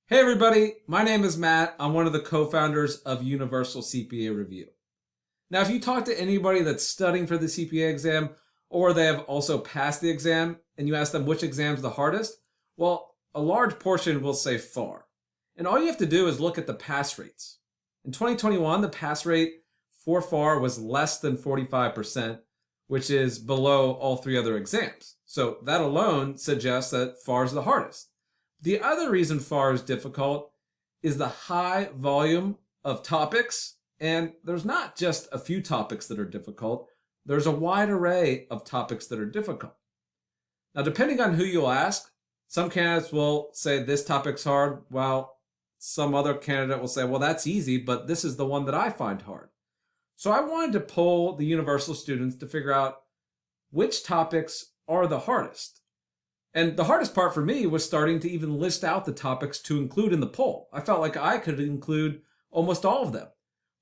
Hey everybody, my name is Matt. I'm one of the co-founders of Universal CPA Review. Now, if you talk to anybody that's studying for the CPA exam or they have also passed the exam and you ask them which exam's the hardest, well, a large portion will say FAR. And all you have to do is look at the pass rates. In 2021, the pass rate for FAR was less than 45%, which is below all three other exams. So that alone suggests that FAR is the hardest. The other reason FAR is difficult is the high volume of topics, and there's not just a few topics that are difficult, there's a wide array of topics that are difficult. Now, depending on who you'll ask, some candidates will say this topic's hard, while some other candidate will say, well, that's easy, but this is the one that I find hard. So I wanted to poll the Universal students to figure out which topics are the hardest. And the hardest part for me was starting to even list out the topics to include in the poll. I felt like I could include almost all of them.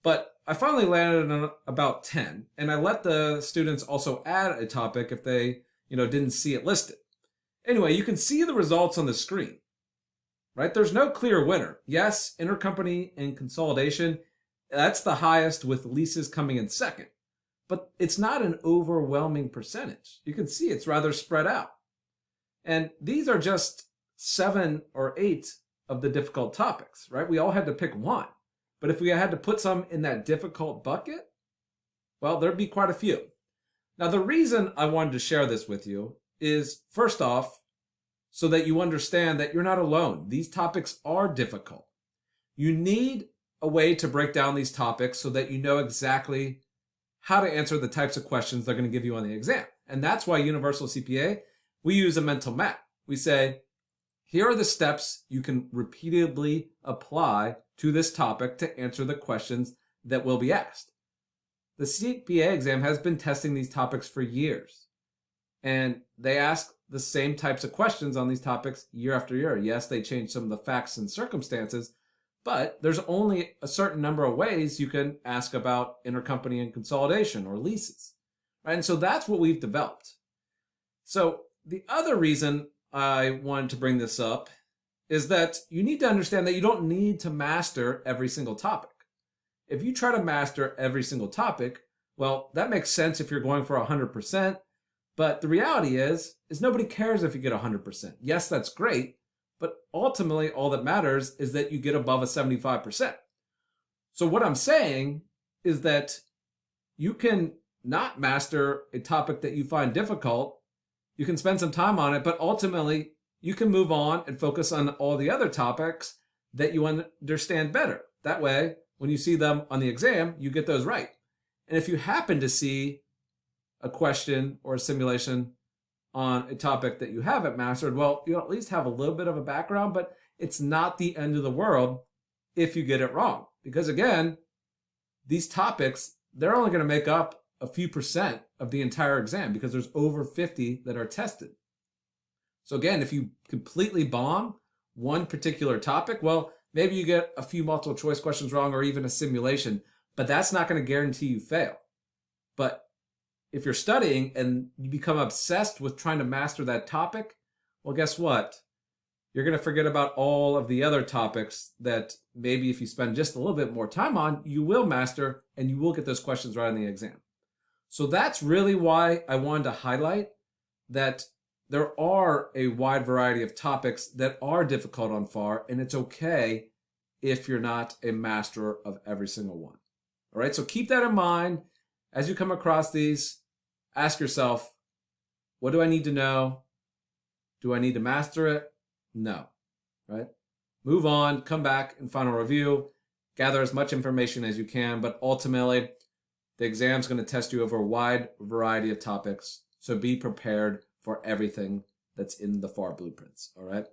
But I finally landed on about 10, and I let the students also add a topic if they, didn't see it listed. Anyway, you can see the results on the screen, right? There's no clear winner. Yes, intercompany and consolidation, that's the highest with leases coming in second. But it's not an overwhelming percentage. You can see it's rather spread out. And these are just 7 or 8 of the difficult topics, right? We all had to pick one. But if we had to put some in that difficult bucket, well, there'd be quite a few. Now, the reason I wanted to share this with you is, first off, so that you understand that you're not alone. These topics are difficult. You need a way to break down these topics so that you know exactly how to answer the types of questions they're going to give you on the exam. And that's why Universal CPA, we use a mental map. We say, here are the steps you can repeatedly apply to this topic to answer the questions that will be asked. The CPA exam has been testing these topics for years, and they ask the same types of questions on these topics year after year. Yes, they change some of the facts and circumstances, but there's only a certain number of ways you can ask about intercompany and consolidation or leases. Right? And so that's what we've developed. So the other reason I wanted to bring this up is that you need to understand that you don't need to master every single topic. If you try to master every single topic, well, that makes sense if you're going for 100%, but the reality is nobody cares if you get 100%. Yes, that's great, but ultimately all that matters is that you get above a 75%. So what I'm saying is that you can not master a topic that you find difficult. You can spend some time on it, but ultimately you can move on and focus on all the other topics that you understand better. That way, when you see them on the exam, you get those right. And if you happen to see a question or a simulation on a topic that you haven't mastered, well, you'll at least have a little bit of a background, but it's not the end of the world if you get it wrong. Because again, these topics, they're only going to make up a few percent of the entire exam because there's over 50 that are tested. So again, if you completely bomb one particular topic, well, maybe you get a few multiple choice questions wrong or even a simulation, but that's not going to guarantee you fail. But if you're studying and you become obsessed with trying to master that topic, well, guess what? You're going to forget about all of the other topics that maybe if you spend just a little bit more time on, you will master and you will get those questions right on the exam. So that's really why I wanted to highlight that there are a wide variety of topics that are difficult on FAR, and it's okay if you're not a master of every single one. All right, so keep that in mind as you come across these. Ask yourself, what do I need to know? Do I need to master it? No, right? Move on, come back and final review, gather as much information as you can, but ultimately, the exam is going to test you over a wide variety of topics, so be prepared for everything that's in the FAR blueprints, all right?